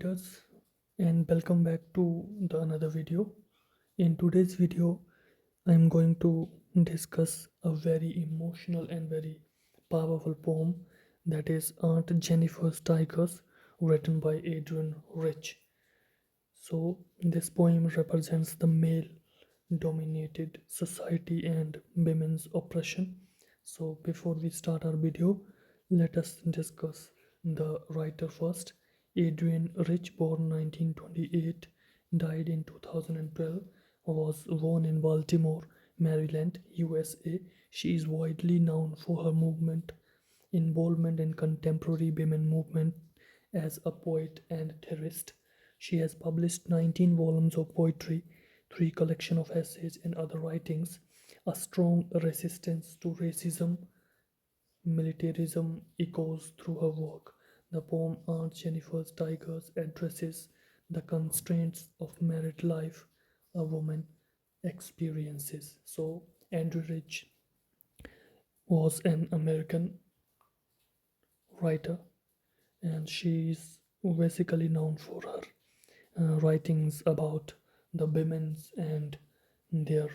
creators, and welcome back to the another video. In today's video, I'm going to discuss a very emotional and very powerful poem, that is Aunt Jennifer's Tigers, written by Adrian Rich. So this poem represents the male dominated society and women's oppression. So before we start our video, let us discuss the writer first. Adrian Rich, born 1928, died in 2012, was born in Baltimore, Maryland, USA. She is widely known for her involvement in contemporary women movement as a poet and theorist. She has published 19 volumes of poetry, 3 collections of essays and other writings. A strong resistance to racism, militarism echoes through her work. The poem Aunt Jennifer's Tigers addresses the constraints of married life a woman experiences. So, Andrew Rich was an American writer, and she is basically known for her writings about the women's and their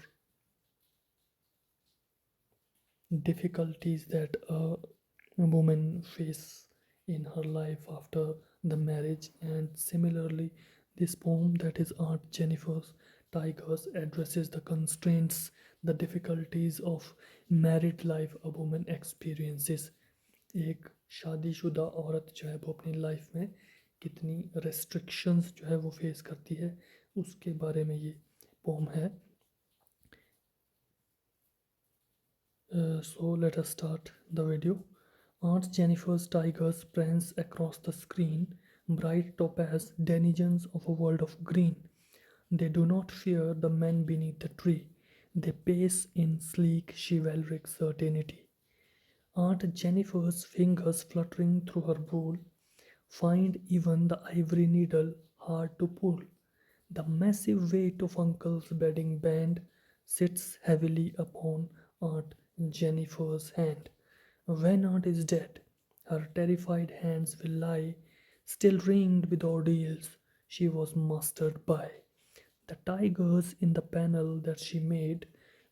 difficulties that a woman face in her life after the marriage. And similarly, this poem, that is Aunt Jennifer's Tigers, addresses the constraints, the difficulties of married life a woman experiences. एक शादीशुदा औरत जो है वो अपनी life में कितनी restrictions जो है वो फेस करती है, उसके बारे में ये पोम है. So let us start the video. Aunt Jennifer's Tigers prance across the screen, bright topaz denizens of a world of green. They do not fear the men beneath the tree. They pace in sleek chivalric certainty. Aunt Jennifer's fingers fluttering through her wool find even the ivory needle hard to pull. The massive weight of Uncle's bedding band sits heavily upon Aunt Jennifer's hand. When Aunt is dead, her terrified hands will lie, still ringed with ordeals she was mastered by. The tigers in the panel that she made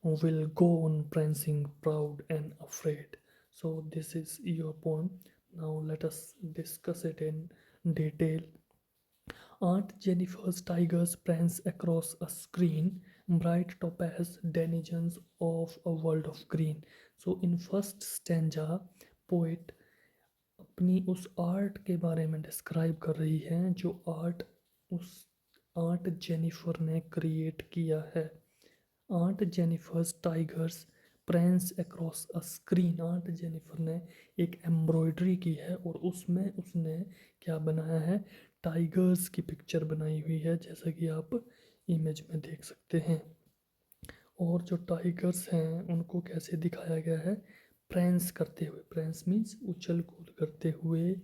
will go on prancing proud and afraid. So, this is your poem. Now, let us discuss it in detail. Aunt Jennifer's tigers prance across a screen, bright topaz denizens of a world of green. So, in first stanza, poet अपनी उस art के बारे में describe कर रही है जो art उस आर्ट जेनिफर ने क्रिएट किया है. Art Jennifer's tigers प्रेंस across a screen. Art Jennifer ने एक एम्ब्रॉयडरी की है और उसमें उसने क्या बनाया है, टाइगर्स की पिक्चर बनाई हुई है, जैसा कि आप इमेज में देख सकते हैं. और जो टाइगर्स हैं उनको कैसे दिखाया गया है, प्रेंस करते हुए. प्रेंस मीन्स उछल कूद करते हुए,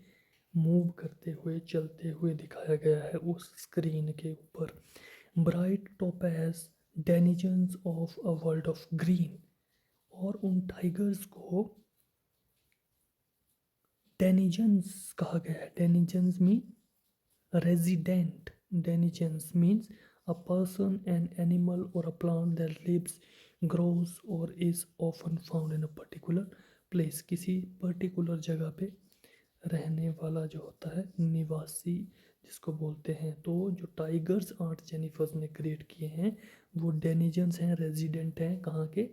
मूव करते हुए, चलते हुए दिखाया गया है उस स्क्रीन के ऊपर. Bright topaz denizens of a world of green. और उन टाइगर्स को डेनिजन्स कहा गया है. Denizens mean resident. Denizens means a person, an animal, or a plant that lives, grows, or is often found in a particular place. किसी particular जगह पे रहने वाला जो होता है, निवासी जिसको बोलते हैं. तो जो टाइगर्स आर्ट जेनिफर्स ने क्रिएट किए हैं वो डेनिजन्स हैं, रेजिडेंट हैं. कहाँ के?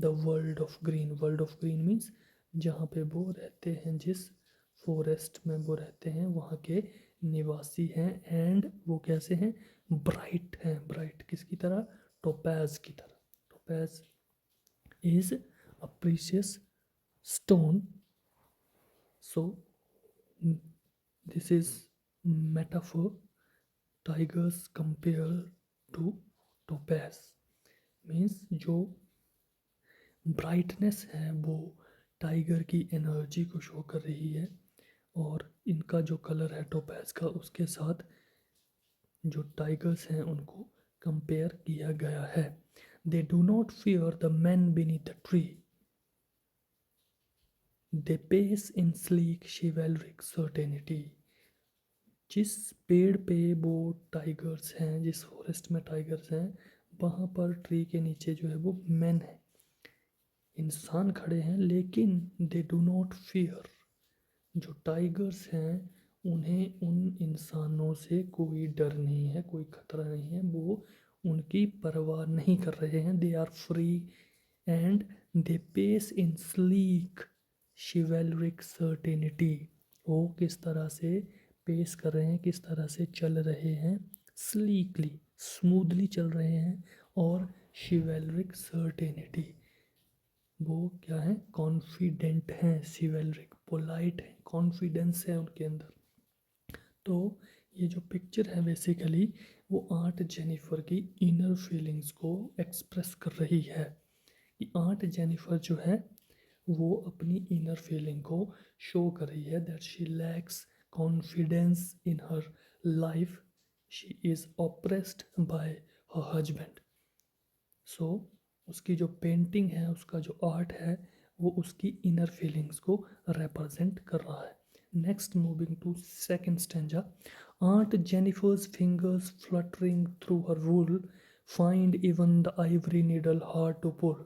The world of green. World of green means जहाँ पे वो रहते हैं, जिस फॉरेस्ट में वो रहते हैं वहाँ के निवासी हैं. एंड वो कैसे हैं? ब्राइट हैं. ब्राइट किसकी तरह? टोपैज की तरह. Topaz is a precious stone. So this is metaphor. Tigers compare to topaz means जो ब्राइटनेस है वो टाइगर की एनर्जी को शो कर रही है. और इनका जो कलर है टोपैज का, उसके साथ जो टाइगर्स हैं उनको कंपेयर किया गया है. They do not fear the man beneath the tree. They pace in sleek chivalric certainty. जिस पेड़ पे वो टाइगर्स हैं, जिस फॉरेस्ट में टाइगर्स हैं, वहाँ पर ट्री के नीचे जो है वो मैन है, इंसान खड़े हैं, लेकिन दे डू नॉट फियर। जो टाइगर्स हैं उन्हें उन इंसानों से कोई डर नहीं है, कोई खतरा नहीं है, वो उनकी परवाह नहीं कर रहे हैं। They are free and they pace in sleek chivalric certainty. वो किस तरह से पेस कर रहे हैं, किस तरह से चल रहे हैं, स्लीकली, स्मूथली चल रहे हैं, और शिवेलरिक सर्टेनिटी, वो क्या है, कॉन्फिडेंट हैं, सिवेलरिक, पोलाइट हैं, कॉन्फिडेंस है उनके अंदर। तो ये जो पिक्चर है बेसिकली वो आंट जेनिफर की इनर फीलिंग्स को एक्सप्रेस कर रही है, कि आंट जेनिफर जो है वो अपनी इनर फीलिंग को शो कर रही है, that she lacks confidence in her life, she is oppressed by her husband. So उसकी जो पेंटिंग है, उसका जो आर्ट है, वो उसकी इनर फीलिंग्स को रिप्रेजेंट कर रहा है। Next, moving to second stanza. Aunt Jennifer's fingers fluttering through her wool find even the ivory needle hard to pull.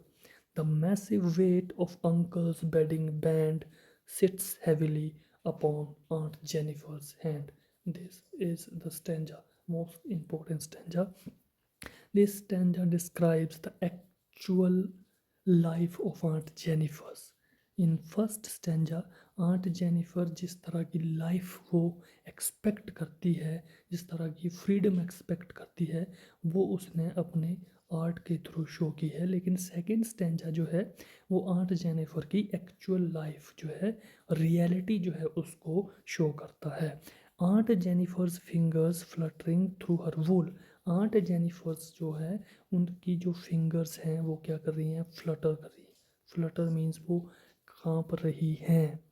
The massive weight of Uncle's bedding band sits heavily upon Aunt Jennifer's hand. This is the stanza, most important stanza. This stanza describes the actual life of Aunt Jennifer's. In first stanza, aunt Jennifer जिस तरह की life वो expect करती है, जिस तरह की freedom expect करती है, वो उसने अपने आर्ट के थ्रू शो की है। लेकिन सेकंड स्टेंजा जो है वो आंट जेनिफर की एक्चुअल लाइफ जो है, रियलिटी जो है, उसको शो करता है। Aunt Jennifer's fingers fluttering through her wool. Aunt Jennifer's जो है उनकी जो फिंगर्स हैं वो क्या कर रही हैं, फ्लटर कर रही हैं। फ्लटर मीन्स वो कांप रही हैं।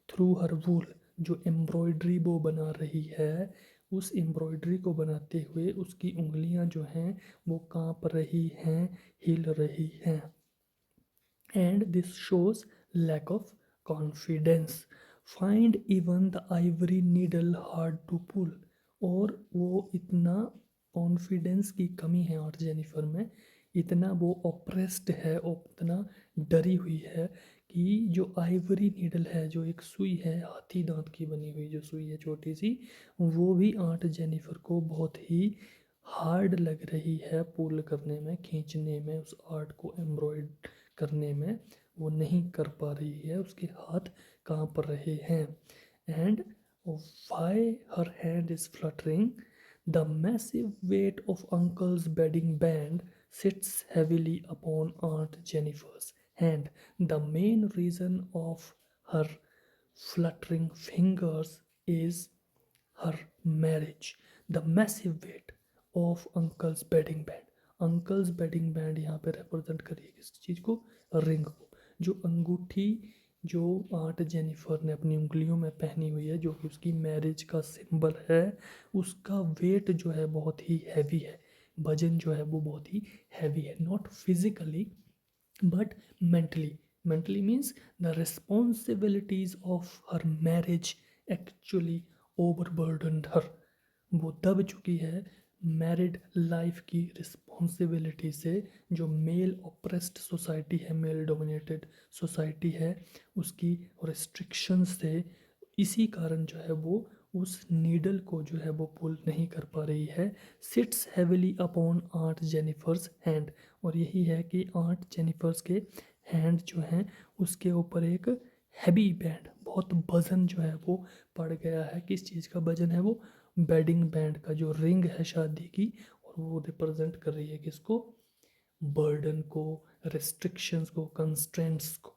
थ्रू हर वूल, जो एम्ब्रॉयडरी वो बना रही है, उस एम्ब्रॉयडरी को बनाते हुए उसकी उंगलियां जो हैं वो कांप रही हैं, हिल रही हैं। And this shows lack of confidence. Find even the ivory needle hard to pull. और वो इतना कॉन्फिडेंस की कमी है आर्ट जेनिफर में, इतना वो ऑप्रेस्ड है और इतना डरी हुई है कि जो आइवरी नीडल है, जो एक सुई है, हाथी दांत की बनी हुई जो सुई है छोटी सी, वो भी आर्ट जेनिफर को बहुत ही हार्ड लग रही है पुल करने में, खींचने में, उस आर्ट को एम्ब्रॉयड करने में वो नहीं कर पा रही है, उसके हाथ कांप रहे हैं। And why her hand is fluttering, the massive weight of uncle's wedding band sits heavily upon Aunt Jennifer's hand. The main reason of her fluttering fingers is her marriage. The massive weight of Uncle's bedding band. Uncle's bedding band यहाँ पे represent करिए किस चीज़ को, ring को, जो अंगूठी जो aunt Jennifer ने अपनी उंगलियों में पहनी हुई है, जो कि उसकी मैरिज का सिंबल है, उसका वेट जो है बहुत ही हैवी है, वजन जो है वो बहुत ही हैवी है, not physically but mentally means the responsibilities of her marriage actually overburdened her. वो दब चुकी है मैरिड लाइफ की रिस्पॉन्सिबिलिटी से, जो मेल ऑप्रेस्ड सोसाइटी है, मेल डोमिनेटेड सोसाइटी है, उसकी रिस्ट्रिक्शंस से। इसी कारण जो है वो उस नीडल को जो है वो पुल नहीं कर पा रही है। Sits heavily upon aunt Jennifer's hand, और यही है कि आंट जेनिफर्स के हैंड जो हैं उसके ऊपर एक हैवी बैंड, बहुत वजन जो है वो पड़ गया है। किस चीज़ का वजन है वो, बेडिंग बैंड का, जो रिंग है शादी की, और वो रिप्रेजेंट कर रही है किसको, बर्डन को, रिस्ट्रिक्शंस को, कंस्ट्रेंट्स को।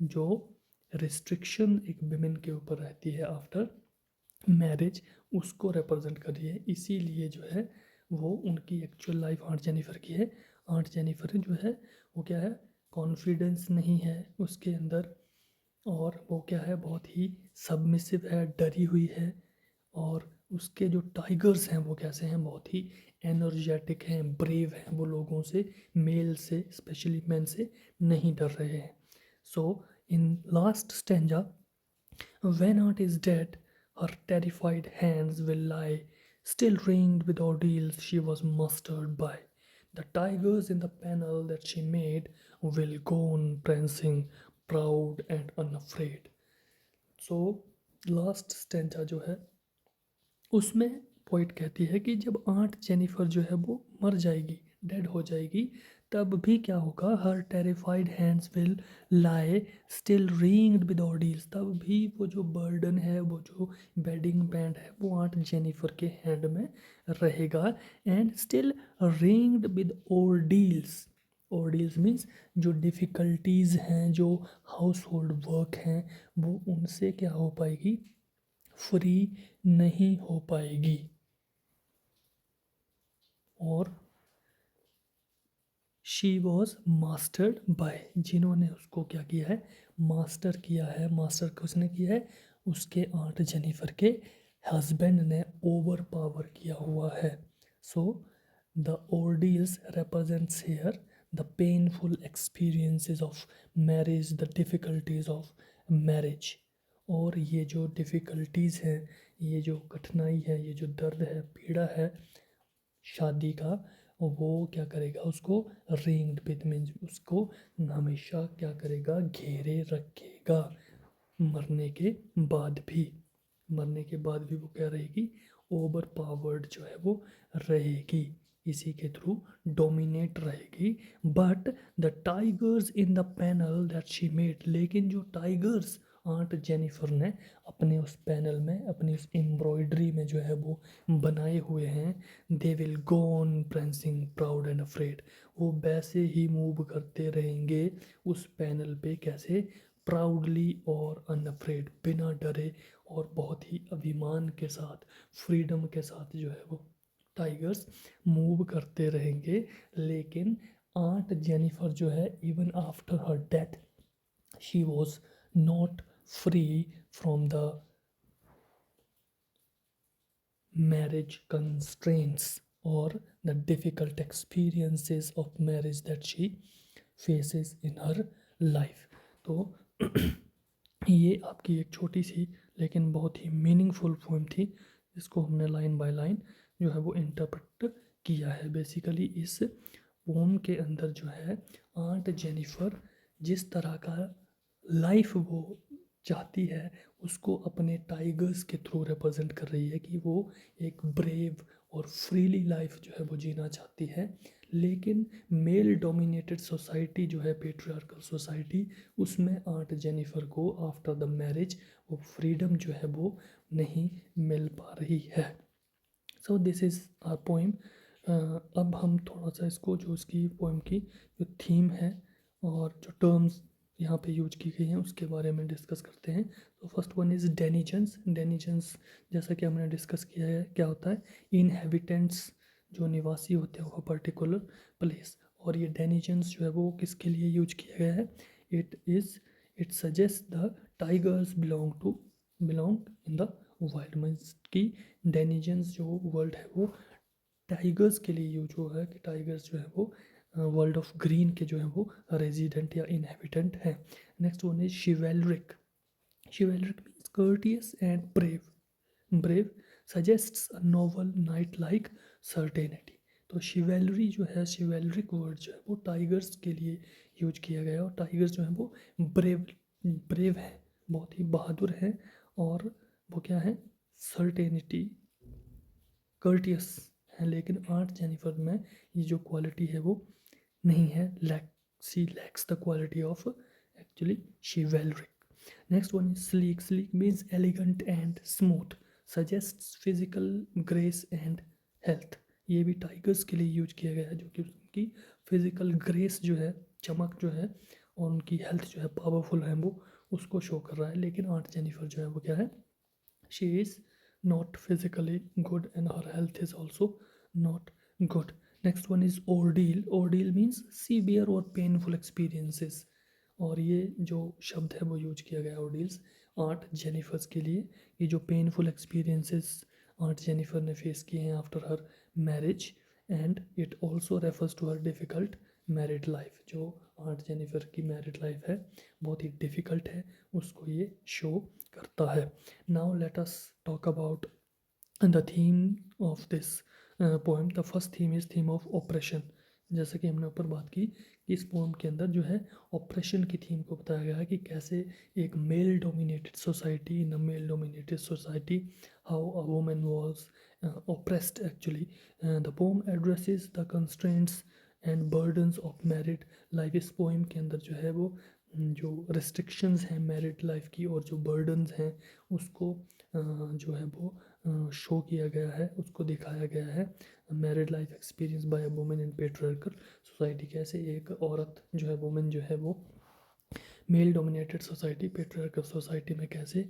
जो रिस्ट्रिक्शन एक विमेन के ऊपर रहती है आफ्टर मैरिज, उसको रिप्रेजेंट कर रही है। इसीलिए जो है वो उनकी एक्चुअल लाइफ आंट जेनिफर की है। आंट जेनिफर जो है वो क्या है, कॉन्फिडेंस नहीं है उसके अंदर, और वो क्या है, बहुत ही सबमिसिव है, डरी हुई है। और उसके जो टाइगर्स हैं वो कैसे हैं, बहुत ही एनर्जेटिक हैं, ब्रेव हैं, वो लोगों से, मेल से, स्पेशली मैन से नहीं डर रहे हैं। So in last stanza, when aunt is dead, her terrified hands will lie, still ringed with ordeals she was mastered by. The tigers in the panel that she made will go on prancing, proud and unafraid. So last stanza जो है उसमें poet कहती है कि जब aunt Jennifer जो है वो मर जाएगी, डेड हो जाएगी, तब भी क्या होगा, her terrified hands will lie still ringed with ordeals, तब भी वो जो बर्डन है, वो जो बेडिंग बैंड है, वो आंट जेनिफर के हैंड में रहेगा, and still ringed with ordeals. Ordeals means जो डिफ़िकल्टीज़ हैं, जो हाउस होल्ड वर्क हैं, वो उनसे क्या हो पाएगी, फ्री नहीं हो पाएगी। और शी वॉज मास्टर्ड बाय, जिन्होंने उसको क्या किया है, मास्टर किया है। मास्टर किसने किया है, उसके आंट जेनिफर के हस्बैंड ने ओवर पावर किया हुआ है। So the ordeals represents here the painful experiences of marriage, the difficulties of marriage। और ये जो डिफ़िकल्टीज़ हैं, ये जो कठिनाई है, ये जो दर्द है, पीड़ा है शादी का, वो क्या करेगा, उसको रिंग्ड विद मीन्स उसको हमेशा क्या करेगा, घेरे रखेगा। मरने के बाद भी, मरने के बाद भी वो क्या रहेगी, ओवर पावर्ड जो है वो रहेगी, इसी के थ्रू डोमिनेट रहेगी। But the tigers in the panel that she made, लेकिन जो टाइगर्स आंट जेनिफर ने अपने उस पैनल में, अपनी उस एम्ब्रॉयडरी में जो है वो बनाए हुए हैं, they will go on prancing proud and afraid, वो वैसे ही मूव करते रहेंगे उस पैनल पे, कैसे, प्राउडली और अनअफ्रेड, बिना डरे और बहुत ही अभिमान के साथ, फ्रीडम के साथ जो है वो टाइगर्स मूव करते रहेंगे। लेकिन आंट जेनिफर जो है, even after her death, she was not free from the marriage constraints or the difficult experiences of marriage that she faces in her life। तो ये आपकी एक छोटी सी लेकिन बहुत ही मीनिंगफुल पोएम थी, जिसको हमने लाइन बाय लाइन जो है वो इंटरप्रेट किया है। बेसिकली इस पोम के अंदर जो है आंट जेनिफर जिस तरह का लाइफ वो चाहती है, उसको अपने टाइगर्स के थ्रू रिप्रेजेंट कर रही है कि वो एक ब्रेव और फ्रीली लाइफ जो है वो जीना चाहती है। लेकिन मेल डोमिनेटेड सोसाइटी जो है, पेट्रियार्कल सोसाइटी, उसमें आंट जेनिफर को आफ्टर द मैरिज वो फ्रीडम जो है वो नहीं मिल पा रही है। So this is our poem. अब हम थोड़ा सा इसको, जो इसकी पोइम की जो थीम है और जो टर्म्स यहाँ पे यूज की गई हैं, उसके बारे में डिस्कस करते हैं। तो first one is denizens. Denizens जैसा कि हमने डिस्कस किया है, क्या होता है, इनहेबिटेंट्स, जो निवासी होते हैं वो पर्टिकुलर प्लेस। और ये डेनिजेंस जो है वो किसके लिए यूज किया गया है, it suggest the tigers belong in the wild, means की डेनिजेंस जो वर्ल्ड है वो टाइगर्स के लिए यूज हुआ है, कि टाइगर्स जो है वो वर्ल्ड ऑफ ग्रीन के जो है वो रेजिडेंट या इनहेबिटेंट हैं। Next one is chivalric. Chivalric means courteous and brave suggests a noble knight like certainty. तो शिवेलरी जो है, शिवेलरिक वर्ड जो है वो टाइगर्स के लिए यूज किया गया है। और टाइगर्स जो है वो ब्रेव है, बहुत ही बहादुर हैं, और वो क्या है, सर्टेनिटी, कर्टियस है। लेकिन आर्ट जेनिफर में ये जो क्वालिटी है वो नहीं है, she lacks the quality of actually chivalric. Next one is sleek. Sleek means elegant and smooth, suggests physical grace and health. ये भी टाइगर्स के लिए यूज किया गया है, जो कि उनकी फिजिकल ग्रेस जो है, चमक जो है, और उनकी हेल्थ जो है, पावरफुल है, वो उसको शो कर रहा है। लेकिन आर्ट जेनिफर जो है वो क्या है, she is not physically good and her health is also not good. Next one is ordeal. Ordeal means severe or painful experiences। और ये जो शब्द है वो यूज किया गया ordeals आर्ट जेनिफर्स के लिए। ये जो पेनफुल एक्सपीरियंसेस आर्ट जेनिफर ने फेस किए हैं after her marriage, and it also refers to her difficult married life, जो आंट जेनिफर की मैरिड लाइफ है बहुत ही डिफ़िकल्ट है, उसको ये शो करता है. Now let us talk about the theme of this poem. The first theme is theme of operation. जैसे कि हमने ऊपर बात की कि इस पोएम के अंदर जो है ऑपरेशन की थीम को बताया गया है कि कैसे एक male dominated society, in a male dominated society, how a woman was oppressed actually. The poem addresses the constraints and burdens of married life. इस पोइम के अंदर जो है वो जो रिस्ट्रिक्शंस हैं मैरिड लाइफ की और जो बर्डन्स हैं उसको जो है वो शो किया गया है, उसको दिखाया गया है. Married life experience by a women in patriarchal society, कैसे एक औरत जो है वुमेन जो है वो male dominated society, patriarchal society में कैसे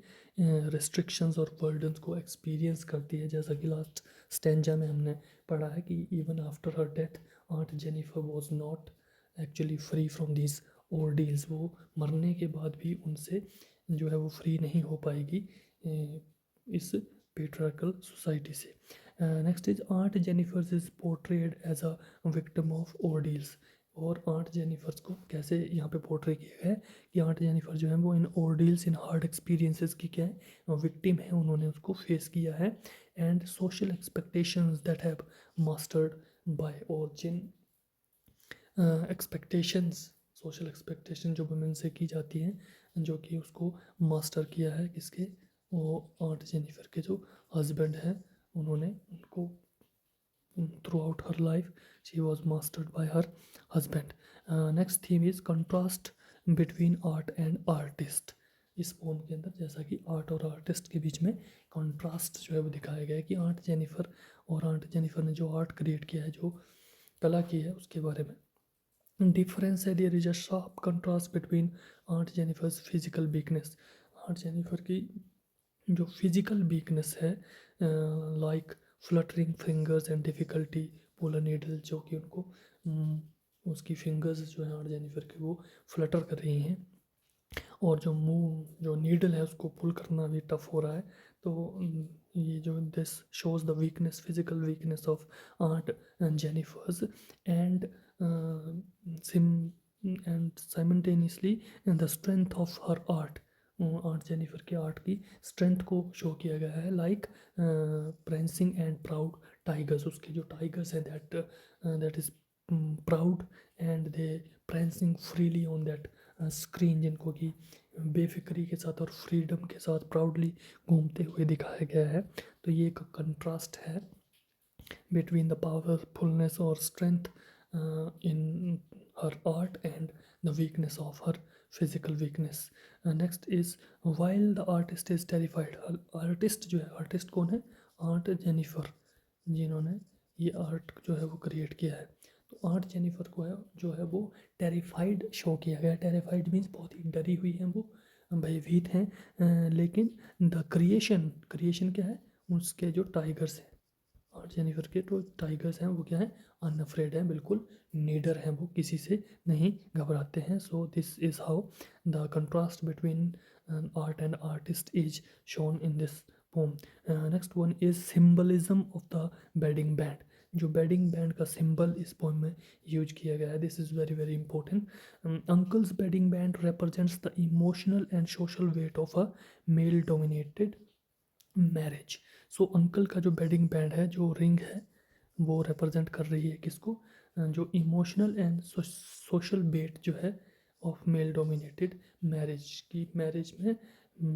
रिस्ट्रिक्शंस और बर्डन्स को एक्सपीरियंस करती है. जैसा कि लास्ट स्टेंजा में हमने पढ़ा है कि even after her death aunt Jennifer was not actually free from these ordeals. वो मरने के बाद भी उनसे जो है वो फ्री नहीं हो पाएगी इस पेट्रियार्कल सोसाइटी से. Next is aunt Jennifer's is portrayed as a victim of ordeals. और आंट जेनिफर्स को कैसे यहाँ पे पोर्ट्रे किया गया है कि आंट जेनिफर जो है वो इन ordeals, इन हार्ड एक्सपीरियंसेस की क्या है विक्टिम है, उन्होंने उसको फेस किया है. And social expectations that have mastered bye, और जिन एक्सपेक्टेशंस, सोशल एक्सपेक्टेशन जो वुमेन से की जाती हैं जो कि उसको मास्टर किया है किसके, वो आंट जेनिफर के जो हस्बैंड हैं उन्होंने उनको throughout her life she was mastered by her husband. Next theme is contrast between art and artist. इस पोम के अंदर जैसा कि आर्ट और आर्टिस्ट के बीच में कॉन्ट्रास्ट जो है वो दिखाया गया है कि आंट जेनिफर और आंट जेनिफर ने जो आर्ट क्रिएट किया है, जो कला की है, उसके बारे में डिफरेंस है. There is a sharp contrast between aunt Jennifer's physical weakness. Aunt Jennifer की जो फिजिकल वीकनेस है like fluttering fingers and difficulty pull a needle, जो कि उनको उसकी फिंगर्स जो है आंट जेनिफर की वो फ्लटर कर रही हैं और जो मुंह जो नीडल है उसको पुल करना भी टफ हो रहा है. तो ये जो this shows the weakness, physical weakness of aunt Jennifer's and sim and simultaneously the strength of her art. Aunt Jennifer के आर्ट की स्ट्रेंथ को शो किया गया है like prancing and proud tigers. उसके जो टाइगर्स हैं that is proud and they prancing freely on that screen, जिनको कि बेफिक्री के साथ और फ्रीडम के साथ प्राउडली घूमते हुए दिखाया गया है. तो ये एक कंट्रास्ट है बिटवीन द पावरफुलनेस और strength in her art and the weakness of her physical weakness. Next is while the artist is terrified. Artist जो है, आर्टिस्ट कौन है, आंट जेनिफर, जिन्होंने ये आर्ट जो है वो क्रिएट किया है. तो आंट जेनिफर को है जो है वो टेरिफाइड शो किया गया. टेरिफाइड मीन्स बहुत ही डरी हुई हैं वो, भयभीत हैं. लेकिन द क्रिएशन, क्रिएशन क्या है, उसके जो टाइगर्स हैं, आंट जेनिफर के जो टाइगर्स हैं वो क्या है, अनअफ्रेड हैं, बिल्कुल नीडर हैं, वो किसी से नहीं घबराते हैं. So this is how the contrast between art and artist is shown in this poem. Next one is symbolism of the wedding band. जो बेडिंग बैंड का सिंबल इस पोम में यूज किया गया है, this is very very important. Uncle's wedding band represents the emotional and social weight of a male dominated marriage. So uncle का जो wedding band है, जो रिंग है, वो रिप्रेजेंट कर रही है किसको, जो इमोशनल एंड सोशल वेट जो है ऑफ मेल डोमिनेटेड मैरिज की. मैरिज में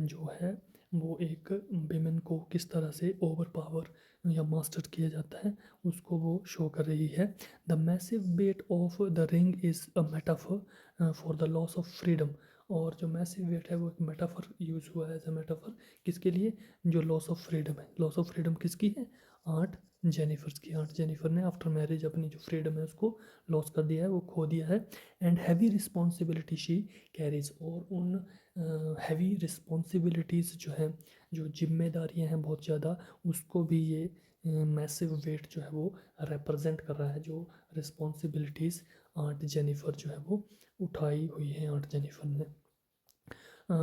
जो है वो एक विमेन को किस तरह से ओवर पावर या मास्टर किया जाता है उसको वो शो कर रही है. The massive weight of the ring is a metaphor for the loss of freedom. और जो मैसिव वेट है वो एक मेटाफर यूज हुआ है एज अ मेटाफर किसके लिए, जो लॉस ऑफ फ्रीडम है. लॉस ऑफ फ्रीडम किसकी है, आंट जेनिफर्स की. आंट जेनिफर ने आफ्टर मैरिज अपनी जो फ्रीडम है उसको लॉस कर दिया है, वो खो दिया है. And heavy responsibility she carries. और उन हैवी रिस्पॉन्सिबिलिटीज़ जो है, जो जिम्मेदारियां हैं बहुत ज़्यादा, उसको भी ये मैसिव वेट जो है वो रिप्रेजेंट कर रहा है. जो रिस्पॉन्सिबिलिटीज़ आंट जेनिफर जो है वो उठाई हुई है आंट जेनिफर ने.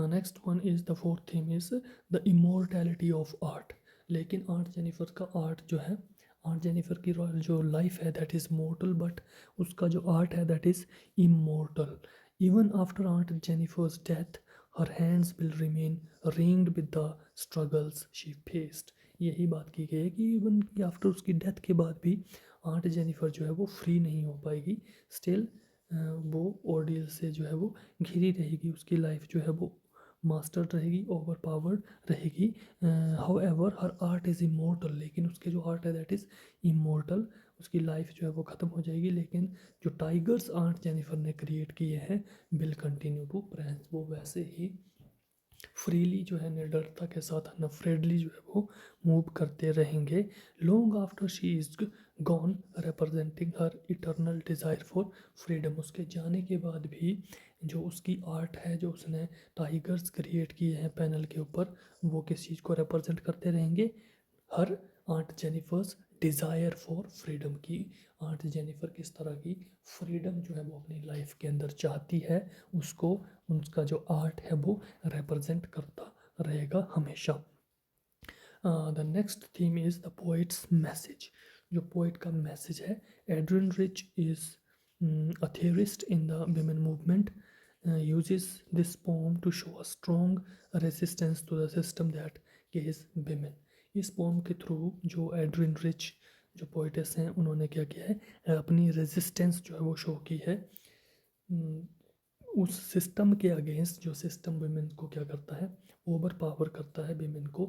Next one is the fourth theme is the immortality of art. लेकिन आंट जेनिफर का आर्ट जो है, आर्ट जेनिफर की जो लाइफ है दैट इज़ मोर्टल, बट उसका जो आर्ट है that is immortal. Even after art Jennifer's death her hands will remain ringed with the struggles she faced. यही बात की गई है कि इवन कि आफ्टर उसकी डेथ के बाद भी आर्ट जेनिफर जो है वो फ्री नहीं हो पाएगी. स्टिल वो ऑर्डियल से जो है वो घिरी रहेगी. उसकी लाइफ जो है वो मास्टर रहेगी, ओवर पावर्ड रहेगी. How ever her art is immortal. लेकिन उसके जो आर्ट है दैट इज़ इमोर्टल. उसकी लाइफ जो है वो ख़त्म हो जाएगी, लेकिन जो टाइगर्स आर्ट जेनिफर ने क्रिएट किए हैं विल कंटिन्यू टू प्रेंस. वो वैसे ही फ्रीली जो है निर्डरता के साथ अनफ्रेडली जो है वो मूव करते रहेंगे. Long after she is gone representing her eternal desire for freedom. उसके जाने के बाद भी जो उसकी आर्ट है, जो उसने टाइगर्स क्रिएट किए हैं पैनल के ऊपर, वो किस चीज़ को रिप्रेजेंट करते रहेंगे? Her aunt Jennifer's desire for freedom की. आंट जेनिफर किस तरह की फ्रीडम जो है वो अपनी लाइफ के अंदर चाहती है, उसको उसका जो आर्ट है वो रिप्रेजेंट करता रहेगा हमेशा. The next theme is the poets message. जो पोइट का मैसेज है, Adrian rich is a theorist in the women movement, uses this poem to show a strong resistance to the system that kills women. इस pome के through जो Adrian rich जो poetess हैं उन्होंने क्या किया है, अपनी रेजिस्टेंस जो है वो शो की है. उस सिस्टम के अगेंस्ट जो सिस्टम विमेन को क्या करता है, ओवर पावर करता है, विमेन को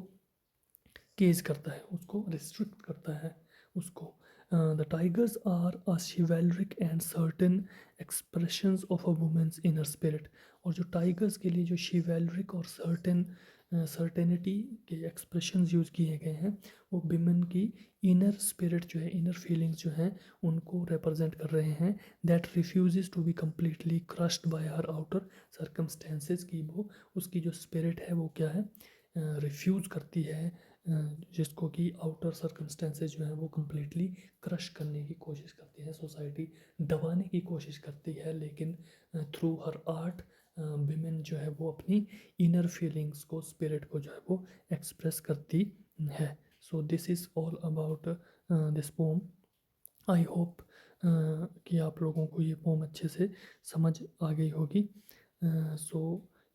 केज करता है, उसको रिस्ट्रिक्ट करता है उसको. The tigers are a chivalric and certain expressions of a woman's inner spirit. और जो टाइगर्स के लिए जो शिवेलरिक और सर्टेनिटी के एक्सप्रेशंस यूज़ किए गए हैं, वो विमेन की इनर स्पिरिट जो है, इनर फीलिंग्स जो हैं, उनको रिप्रेजेंट कर रहे हैं. That refuses to be completely crushed by her outer circumstances. की वो उसकी जो स्पिरिट है वो क्या है, रिफ्यूज़ करती है, जिसको कि आउटर सर्कमस्टेंसेस जो है वो कम्प्लीटली क्रश करने की कोशिश करती है, सोसाइटी दबाने की कोशिश करती है. लेकिन थ्रू हर आर्ट विमेन जो है वो अपनी इनर फीलिंग्स को, स्पिरिट को जो है वो एक्सप्रेस करती है. So this is all about this pome. I hope कि आप लोगों को ये पोम अच्छे से समझ आ गई होगी. So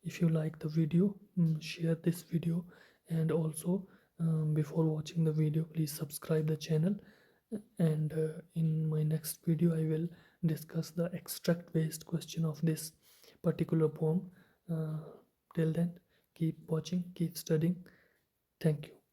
if you like the video, share this video, and also before watching the video please subscribe the channel. And in my next video I will discuss the extract based question of this particular poem. uh, Till then, keep watching, keep studying. Thank you.